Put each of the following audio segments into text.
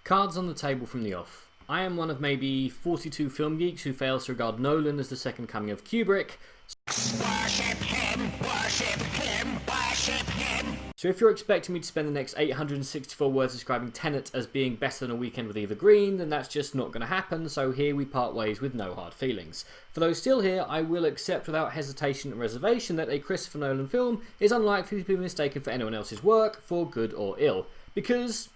Cards on the table from the off. I am one of maybe 42 film geeks who fails to regard Nolan as the second coming of Kubrick. Worship him, worship him, worship him. So if you're expecting me to spend the next 864 words describing Tenet as being better than A Weekend with Eva Green, then that's just not going to happen, so here we part ways with no hard feelings. For those still here, I will accept without hesitation and reservation that a Christopher Nolan film is unlikely to be mistaken for anyone else's work, for good or ill. Because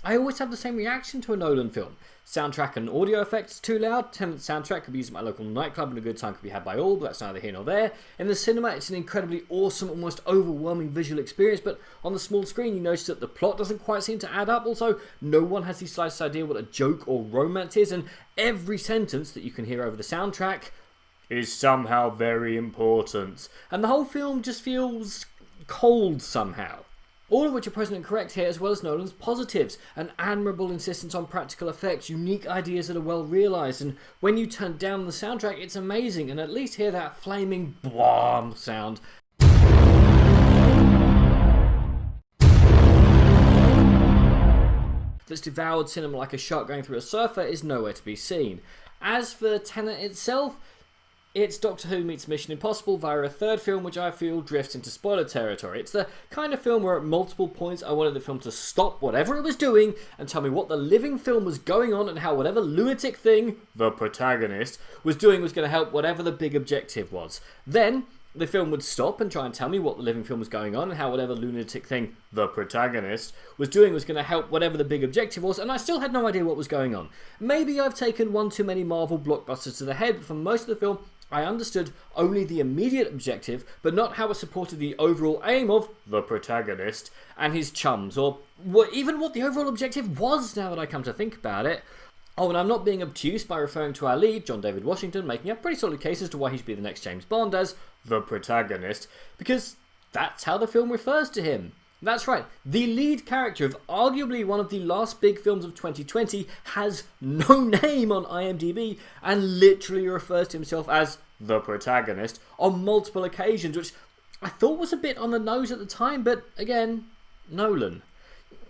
I always have the same reaction to a Nolan film. Soundtrack and audio effects too loud. Tenet's soundtrack could be used at my local nightclub and a good time could be had by all, but that's neither here nor there. In the cinema, it's an incredibly awesome, almost overwhelming visual experience, but on the small screen you notice that the plot doesn't quite seem to add up. Also, no one has the slightest idea what a joke or romance is, and every sentence that you can hear over the soundtrack is somehow very important. And the whole film just feels cold somehow. All of which are present and correct here, as well as Nolan's positives. An admirable insistence on practical effects, unique ideas that are well realised, and when you turn down the soundtrack, it's amazing, and at least hear that flaming BWAM sound. That's devoured cinema like a shark going through a surfer is nowhere to be seen. As for Tenet itself, it's Doctor Who meets Mission Impossible via a third film which I feel drifts into spoiler territory. It's the kind of film where at multiple points I wanted the film to stop whatever it was doing and tell me what the living film was going on and how whatever lunatic thing the protagonist was doing was going to help whatever the big objective was. Then the film would stop and try and tell me what the living film was going on and how whatever lunatic thing the protagonist was doing was going to help whatever the big objective was, and I still had no idea what was going on. Maybe I've taken one too many Marvel blockbusters to the head, but for most of the film I understood only the immediate objective, but not how it supported the overall aim of the protagonist and his chums, or even what the overall objective was now that I come to think about it. Oh, and I'm not being obtuse by referring to our lead, John David Washington, making a pretty solid case as to why he should be the next James Bond as the protagonist, because that's how the film refers to him. That's right, the lead character of arguably one of the last big films of 2020 has no name on IMDb and literally refers to himself as the protagonist on multiple occasions, which I thought was a bit on the nose at the time, but again, Nolan.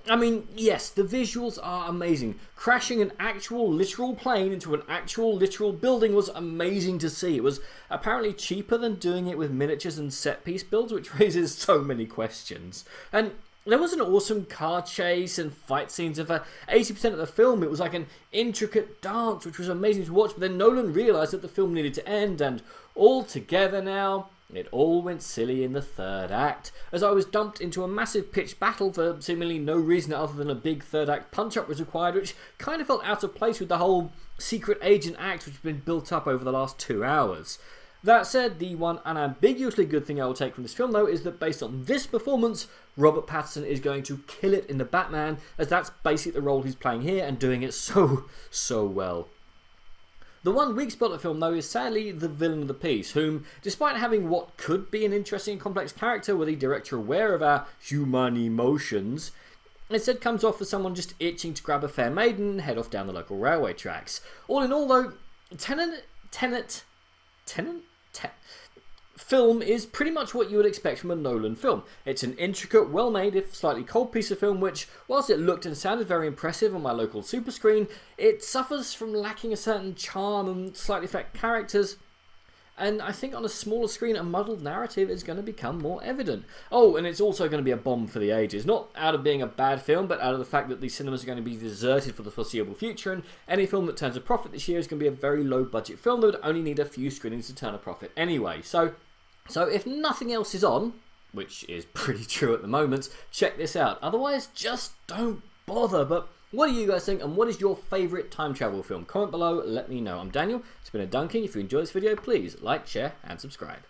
I mean, yes, the visuals are amazing. Crashing an actual literal plane into an actual literal building was amazing to see. It was apparently cheaper than doing it with miniatures and set piece builds, which raises so many questions. And there was an awesome car chase and fight scenes. For 80% of the film, it was like an intricate dance, which was amazing to watch. But then Nolan realised that the film needed to end, and all together now, it all went silly in the third act, as I was dumped into a massive pitched battle for seemingly no reason other than a big third act punch-up was required, which kind of felt out of place with the whole secret agent act which has been built up over the last 2 hours. That said, the one unambiguously good thing I will take from this film, though, is that based on this performance, Robert Pattinson is going to kill it in The Batman, as that's basically the role he's playing here and doing it so well. The one weak spot of the film, though, is sadly the villain of the piece, whom, despite having what could be an interesting and complex character with the director aware of our human emotions, instead comes off as someone just itching to grab a fair maiden and head off down the local railway tracks. All in all, though, Tenet film is pretty much what you would expect from a Nolan film. It's an intricate, well-made, if slightly cold piece of film which, whilst it looked and sounded very impressive on my local super screen, it suffers from lacking a certain charm and slightly fake characters. And I think on a smaller screen, a muddled narrative is going to become more evident. Oh, and it's also going to be a bomb for the ages. Not out of being a bad film, but out of the fact that the cinemas are going to be deserted for the foreseeable future, and any film that turns a profit this year is going to be a very low-budget film that would only need a few screenings to turn a profit anyway. So if nothing else is on, which is pretty true at the moment, check this out. Otherwise, just don't bother. But what do you guys think, and what is your favourite time travel film? Comment below, let me know. I'm Daniel, it's been a dunking. If you enjoyed this video, please like, share and subscribe.